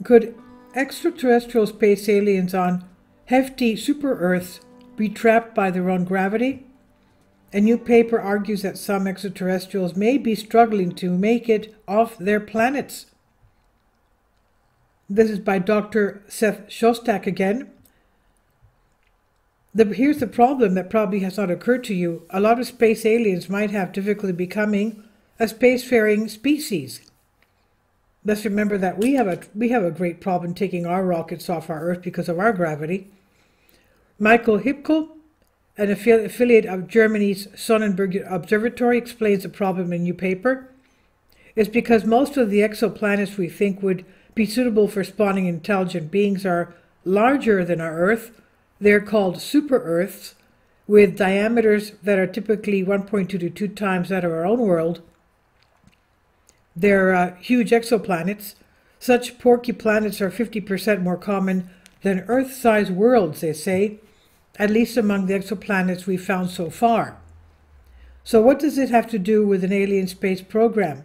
Could extraterrestrial space aliens on Hefty super-Earths be trapped by their own gravity? A new paper argues that some extraterrestrials may be struggling to make it off their planets. This is by Dr. Seth Shostak again. Here's the problem that probably has not occurred to you. A lot of space aliens might have difficulty becoming a spacefaring species. Let's remember that we have a great problem taking our rockets off our Earth because of our gravity. Michael Hipkel, an affiliate of Germany's Sonnenberg Observatory, explains the problem in a new paper. It's because most of the exoplanets we think would be suitable for spawning intelligent beings are larger than our Earth. They're called super-Earths, with diameters that are typically 1.2 to 2 times that of our own world. They're huge exoplanets. Such porky planets are 50% more common than Earth-sized worlds, they say, at least among the exoplanets we've found so far. So what does it have to do with an alien space program?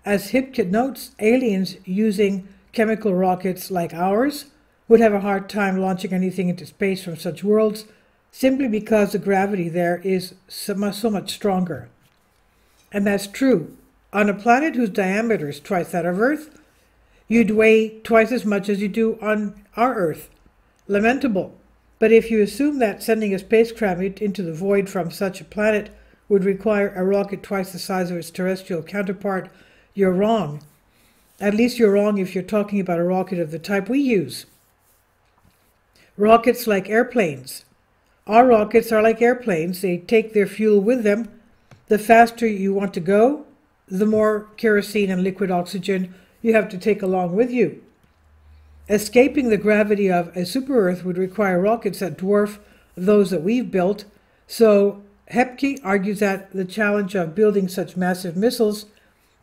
As Hipkitt notes, aliens using chemical rockets like ours would have a hard time launching anything into space from such worlds simply because the gravity there is so much stronger. And that's true. On a planet whose diameter is twice that of Earth, you'd weigh twice as much as you do on our Earth. Lamentable. But if you assume that sending a spacecraft into the void from such a planet would require a rocket twice the size of its terrestrial counterpart, you're wrong. At least you're wrong if you're talking about a rocket of the type we use. Rockets like airplanes. Our rockets are like airplanes. They take their fuel with them. The faster you want to go, the more kerosene and liquid oxygen you have to take along with you. Escaping the gravity of a super-Earth would require rockets that dwarf those that we've built, so Hepke argues that the challenge of building such massive missiles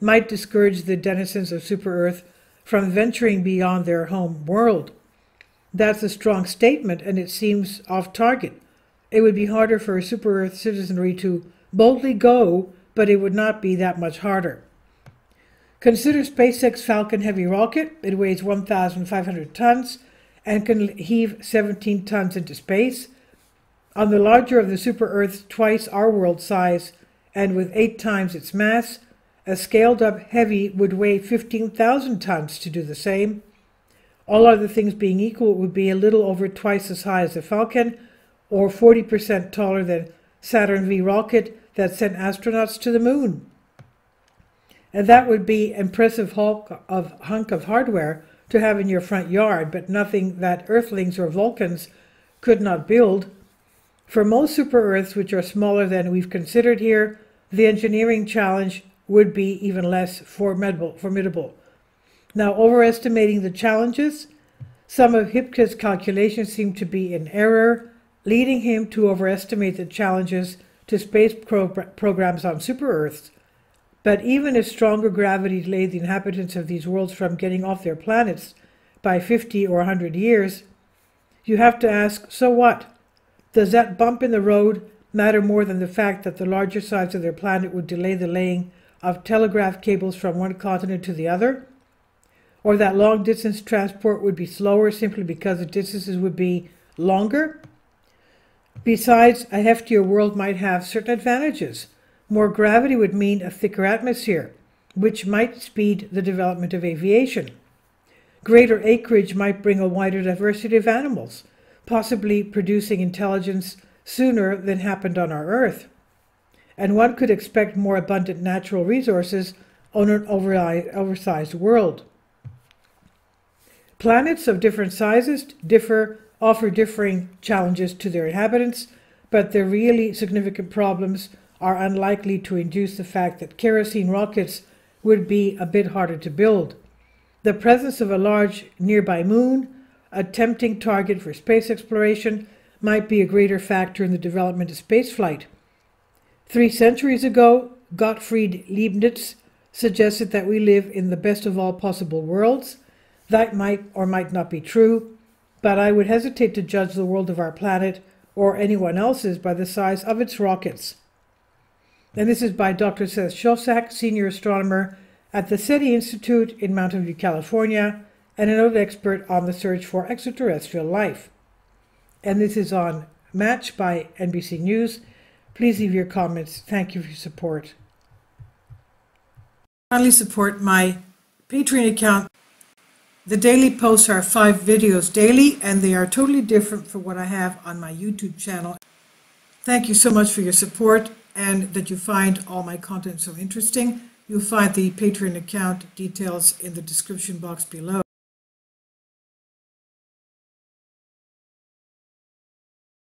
might discourage the denizens of super-Earth from venturing beyond their home world. That's a strong statement, and it seems off target. It would be harder for a super-Earth citizenry to boldly go, but it would not be that much harder. Consider SpaceX Falcon Heavy rocket. It weighs 1,500 tons and can heave 17 tons into space. On the larger of the super-Earths, twice our world size, and with 8 times its mass, a scaled-up Heavy would weigh 15,000 tons to do the same. All other things being equal, it would be a little over twice as high as the Falcon, or 40% taller than Saturn V rocket that sent astronauts to the moon. And that would be an impressive hunk of hardware to have in your front yard, but nothing that Earthlings or Vulcans could not build. For most super-Earths, which are smaller than we've considered here, the engineering challenge would be even less formidable. Now, overestimating the challenges, some of Hipke's calculations seem to be in error, leading him to overestimate the challenges to space programs on super-Earths. But even if stronger gravity delayed the inhabitants of these worlds from getting off their planets by 50 or 100 years, you have to ask, so what? Does that bump in the road matter more than the fact that the larger size of their planet would delay the laying of telegraph cables from one continent to the other? Or that long-distance transport would be slower simply because the distances would be longer? Besides, a heftier world might have certain advantages. More gravity would mean a thicker atmosphere, which might speed the development of aviation. Greater acreage might bring a wider diversity of animals, possibly producing intelligence sooner than happened on our Earth. And one could expect more abundant natural resources on an oversized world. Planets of different sizes offer differing challenges to their inhabitants, but their really significant problems are unlikely to induce the fact that kerosene rockets would be a bit harder to build. The presence of a large nearby moon, a tempting target for space exploration, might be a greater factor in the development of spaceflight. 3 centuries ago, Gottfried Leibniz suggested that we live in the best of all possible worlds. That might or might not be true, but I would hesitate to judge the world of our planet or anyone else's by the size of its rockets. And this is by Dr. Seth Shostak, senior astronomer at the SETI Institute in Mountain View, California, and a noted expert on the search for extraterrestrial life. And this is on Match by NBC News. Please leave your comments. Thank you for your support. Finally, support my Patreon account. The daily posts are 5 videos daily, and they are totally different from what I have on my YouTube channel. Thank you so much for your support and that you find all my content so interesting. You'll find the Patreon account details in the description box below.